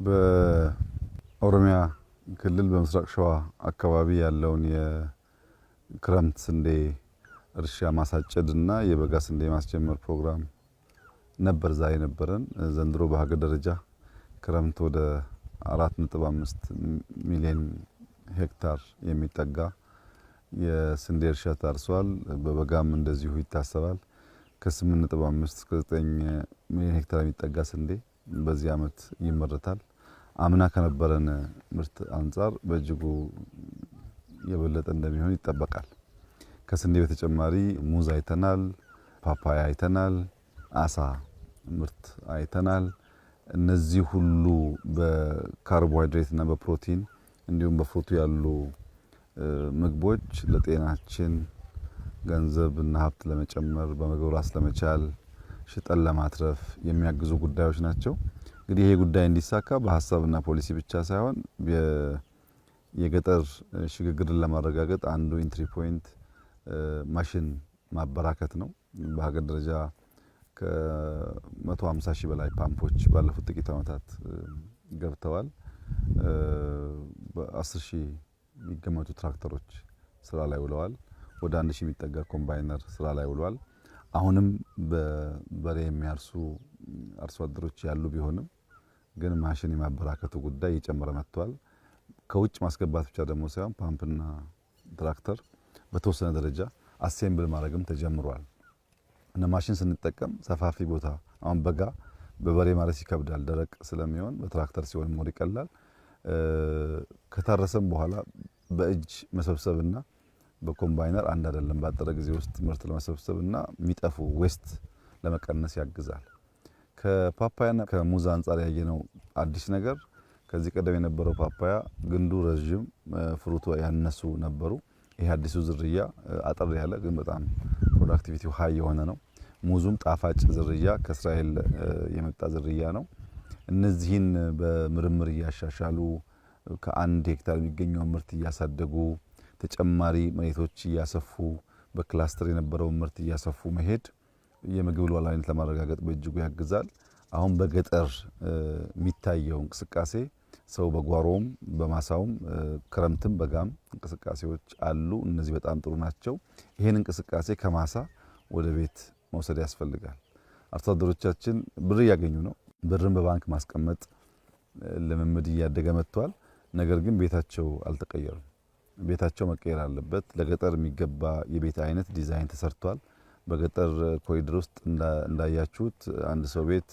በኦሮሚያ ክልል በምስራቅ ሸዋ አካባቢ ያለውን የክረምት ስንዴ እርሻ ማሳጨድና የበጋ ስንዴ ማስጀመር ፕሮግራም ነበር ዛሬ ነበረን። ዘንድሮ በሀገር ደረጃ ክረምት ወደ 4.5 ሚሊዮን ሄክታር የሚጠጋ የስንዴ እርሻ ታርሷል። በበጋም እንደዚሁ ይታሰባል። ከ8.5 እስከ 9 ሚሊዮን ሄክታር የሚጠጋ ስንዴ በዚህ አመት ይመረታል። አምና ከነበረን ምርት አንጻር በእጅጉ የበለጠ እንደሚሆን ይጠበቃል። ከስንዴ በተጨማሪ ሙዝ አይተናል፣ ፓፓያ አይተናል፣ አሳ ምርት አይተናል። እነዚህ ሁሉ በካርቦሃይድሬት እና በፕሮቲን እንዲሁም በፍሩቱ ያሉ ምግቦች ለጤናችን ገንዘብ እና ሀብት ለመጨመር በምግብ ራስ ለመቻል ሽጠን ለማትረፍ የሚያግዙ ጉዳዮች ናቸው። እንግዲህ ይሄ ጉዳይ እንዲሳካ በሀሳብና ፖሊሲ ብቻ ሳይሆን የገጠር ሽግግርን ለማረጋገጥ አንዱ ኢንትሪ ፖይንት ማሽን ማበራከት ነው። በሀገር ደረጃ ከ150 ሺህ በላይ ፓምፖች ባለፉት ጥቂት ዓመታት ገብተዋል። በ10 ሺህ የሚገመቱ ትራክተሮች ስራ ላይ ውለዋል። ወደ 1 ሺህ የሚጠጋ ኮምባይነር ስራ ላይ ውለዋል። አሁንም በበሬ የሚያርሱ አርሶ አደሮች ያሉ ቢሆንም ግን ማሽን የማበራከቱ ጉዳይ እየጨመረ መጥቷል። ከውጭ ማስገባት ብቻ ደግሞ ሳይሆን ፓምፕና ትራክተር በተወሰነ ደረጃ አሴምብል ማድረግም ተጀምሯል። እና ማሽን ስንጠቀም ሰፋፊ ቦታ አሁን በጋ በበሬ ማረስ ይከብዳል፣ ደረቅ ስለሚሆን በትራክተር ሲሆን ሞር ይቀላል። ከታረሰም በኋላ በእጅ መሰብሰብና በኮምባይነር አንድ አይደለም። ባጠረ ጊዜ ውስጥ ምርት ለመሰብሰብና የሚጠፉ ዌስት ለመቀነስ ያግዛል። ከፓፓያና ከሙዝ አንጻር ያየነው አዲስ ነገር ከዚህ ቀደም የነበረው ፓፓያ ግንዱ ረጅም ፍሩቱ ያነሱ ነበሩ። ይሄ አዲሱ ዝርያ አጠር ያለ ግን በጣም ፕሮዳክቲቪቲው ሃይ የሆነ ነው። ሙዙም ጣፋጭ ዝርያ ከእስራኤል የመጣ ዝርያ ነው። እነዚህን በምርምር እያሻሻሉ ከ1 ሄክታር የሚገኘው ምርት እያሳደጉ ተጨማሪ መሬቶች እያሰፉ በክላስተር የነበረውን ምርት እያሰፉ መሄድ የምግብ ሉዓላዊነት ለማረጋገጥ በእጅጉ ያግዛል። አሁን በገጠር የሚታየው እንቅስቃሴ ሰው በጓሮም በማሳውም ክረምትም በጋም እንቅስቃሴዎች አሉ። እነዚህ በጣም ጥሩ ናቸው። ይሄን እንቅስቃሴ ከማሳ ወደ ቤት መውሰድ ያስፈልጋል። አርሶ አደሮቻችን ብር እያገኙ ነው። ብርን በባንክ ማስቀመጥ ልምምድ እያደገ መጥቷል። ነገር ግን ቤታቸው አልተቀየሩም። ቤታቸው መቀየር አለበት። ለገጠር የሚገባ የቤት አይነት ዲዛይን ተሰርቷል። በገጠር ኮሪደር ውስጥ እንዳያችሁት አንድ ሰው ቤት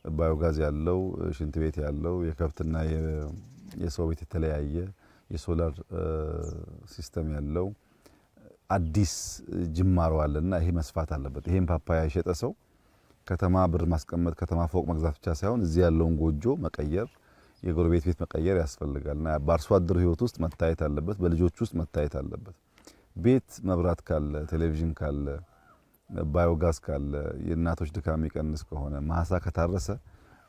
ባዮጋዝ ያለው፣ ሽንት ቤት ያለው፣ የከብትና የሰው ቤት የተለያየ የሶላር ሲስተም ያለው አዲስ ጅማሮ አለና ይሄ መስፋት አለበት። ይሄን ፓፓያ የሸጠ ሰው ከተማ ብር ማስቀመጥ ከተማ ፎቅ መግዛት ብቻ ሳይሆን እዚህ ያለውን ጎጆ መቀየር የጎረቤት ቤት መቀየር ያስፈልጋልና በአርሶ አደሩ ህይወት ውስጥ መታየት አለበት። በልጆች ውስጥ መታየት አለበት። ቤት መብራት ካለ፣ ቴሌቪዥን ካለ፣ ባዮጋዝ ካለ፣ የእናቶች ድካም የሚቀንስ ከሆነ፣ ማሳ ከታረሰ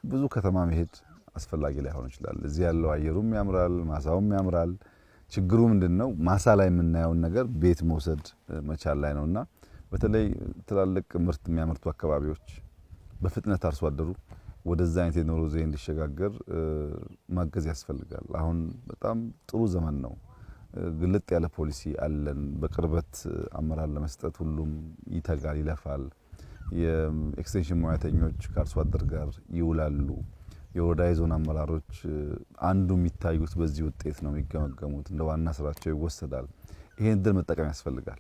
ብዙ ከተማ መሄድ አስፈላጊ ላይሆን ይችላል። እዚህ ያለው አየሩም ያምራል፣ ማሳውም ያምራል። ችግሩ ምንድነው? ማሳ ላይ የምናየውን ነገር ቤት መውሰድ መቻል ላይ ነውና በተለይ ትላልቅ ምርት የሚያመርቱ አካባቢዎች በፍጥነት አርሶ አደሩ ወደዛ አይነት የኑሮ ዘይቤ እንዲሸጋገር ማገዝ ያስፈልጋል። አሁን በጣም ጥሩ ዘመን ነው። ግልጥ ያለ ፖሊሲ አለን። በቅርበት አመራር ለመስጠት ሁሉም ይተጋል፣ ይለፋል። የኤክስቴንሽን ሙያተኞች ከአርሶ አደር ጋር ይውላሉ። የወረዳ ዞን አመራሮች አንዱ የሚታዩት በዚህ ውጤት ነው የሚገመገሙት፣ እንደ ዋና ስራቸው ይወሰዳል። ይሄን እድል መጠቀም ያስፈልጋል።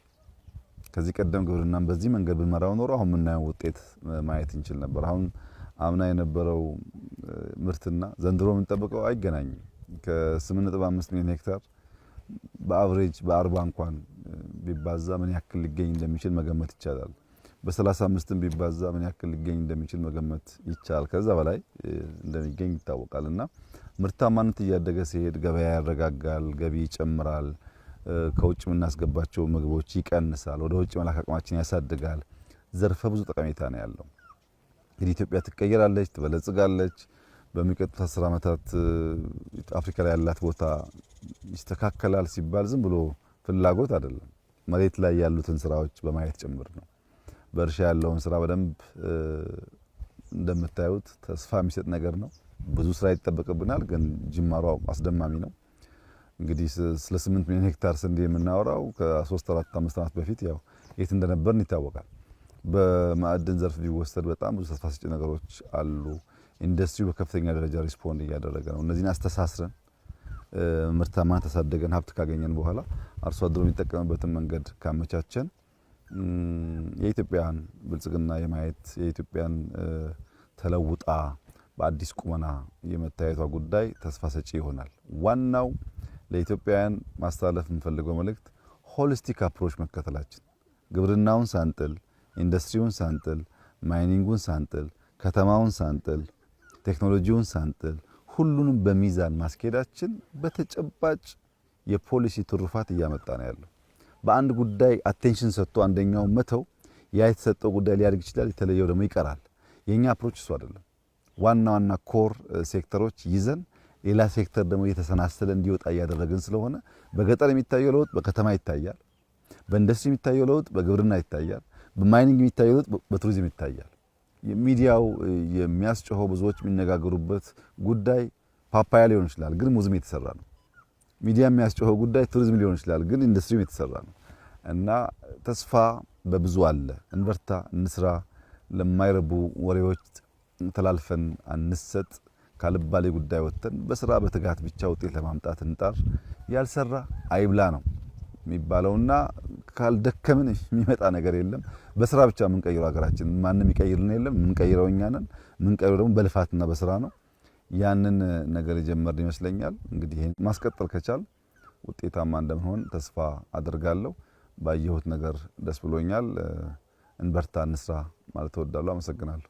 ከዚህ ቀደም ግብርናን በዚህ መንገድ ብንመራው ኖሮ አሁን የምናየው ውጤት ማየት እንችል ነበር። አሁን አምና የነበረው ምርትና ዘንድሮ የምንጠብቀው አይገናኝም። ከ8.5 ሚሊዮን ሄክታር በአቨሬጅ በ40 እንኳን ቢባዛ ምን ያክል ሊገኝ እንደሚችል መገመት ይቻላል። በ35ም ቢባዛ ምን ያክል ሊገኝ እንደሚችል መገመት ይቻላል። ከዛ በላይ እንደሚገኝ ይታወቃልና ምርታማነት እያደገ ሲሄድ ገበያ ያረጋጋል፣ ገቢ ይጨምራል፣ ከውጭ የምናስገባቸው ምግቦች ይቀንሳል፣ ወደ ውጭ መላክ አቅማችን ያሳድጋል። ዘርፈ ብዙ ጠቀሜታ ነው ያለው። እንግዲህ ኢትዮጵያ ትቀየራለች፣ ትበለጽጋለች። በሚቀጥሉት 10 ዓመታት አፍሪካ ላይ ያላት ቦታ ይስተካከላል ሲባል ዝም ብሎ ፍላጎት አይደለም። መሬት ላይ ያሉትን ስራዎች በማየት ጭምር ነው። በእርሻ ያለውን ስራ በደንብ እንደምታዩት ተስፋ የሚሰጥ ነገር ነው። ብዙ ስራ ይጠበቅብናል፣ ግን ጅማሮ አስደማሚ ነው። እንግዲህ ስለ 8 ሚሊዮን ሄክታር ስንዴ የምናወራው ከ3 4 5 ዓመት በፊት ያው የት እንደነበርን ይታወቃል። በማዕድን ዘርፍ ቢወሰድ በጣም ብዙ ተስፋ ሰጪ ነገሮች አሉ። ኢንዱስትሪው በከፍተኛ ደረጃ ሪስፖንድ እያደረገ ነው። እነዚህን አስተሳስረን ምርታማን ተሳደገን ሀብት ካገኘን በኋላ አርሶ አደሩ የሚጠቀምበትን መንገድ ካመቻቸን የኢትዮጵያን ብልጽግና የማየት የኢትዮጵያን ተለውጣ በአዲስ ቁመና የመታየቷ ጉዳይ ተስፋ ሰጪ ይሆናል። ዋናው ለኢትዮጵያውያን ማስተላለፍ የምንፈልገው መልእክት ሆሊስቲክ አፕሮች መከተላችን፣ ግብርናውን ሳንጥል፣ ኢንዱስትሪውን ሳንጥል፣ ማይኒንጉን ሳንጥል፣ ከተማውን ሳንጥል፣ ቴክኖሎጂውን ሳንጥል ሁሉንም በሚዛን ማስኬዳችን በተጨባጭ የፖሊሲ ትሩፋት እያመጣ ነው ያለው። በአንድ ጉዳይ አቴንሽን ሰጥቶ አንደኛው መተው ያ የተሰጠው ጉዳይ ሊያድግ ይችላል፣ የተለየው ደግሞ ይቀራል። የኛ አፕሮች እሱ አይደለም። ዋና ዋና ኮር ሴክተሮች ይዘን ሌላ ሴክተር ደግሞ እየተሰናሰለ እንዲወጣ እያደረግን ስለሆነ በገጠር የሚታየው ለውጥ በከተማ ይታያል፣ በኢንዱስትሪ የሚታየው ለውጥ በግብርና ይታያል፣ በማይኒንግ የሚታየው ለውጥ በቱሪዝም ይታያል። ሚዲያው የሚያስጨሆው ብዙዎች የሚነጋገሩበት ጉዳይ ፓፓያ ሊሆን ይችላል፣ ግን ሙዝም የተሰራ ነው። ሚዲያ የሚያስጨሆው ጉዳይ ቱሪዝም ሊሆን ይችላል፣ ግን ኢንዱስትሪም የተሰራ ነው። እና ተስፋ በብዙ አለ። እንበርታ፣ እንስራ። ለማይረቡ ወሬዎች ተላልፈን አንሰጥ። ካልባሌ ጉዳይ ወጥተን በስራ በትጋት ብቻ ውጤት ለማምጣት እንጣር። ያልሰራ አይብላ ነው የሚባለውና ካልደከምን የሚመጣ ነገር የለም። በስራ ብቻ የምንቀይረው ሀገራችን ማንም ይቀይርልን የለም። የምንቀይረው እኛ ነን። የምንቀይረው ደግሞ በልፋትና በስራ ነው። ያንን ነገር የጀመርን ይመስለኛል። እንግዲህ ይሄን ማስቀጠል ከቻል ውጤታማ እንደምንሆን ተስፋ አደርጋለሁ። ባየሁት ነገር ደስ ብሎኛል። እንበርታ፣ እንስራ ማለት እወዳለሁ። አመሰግናለሁ።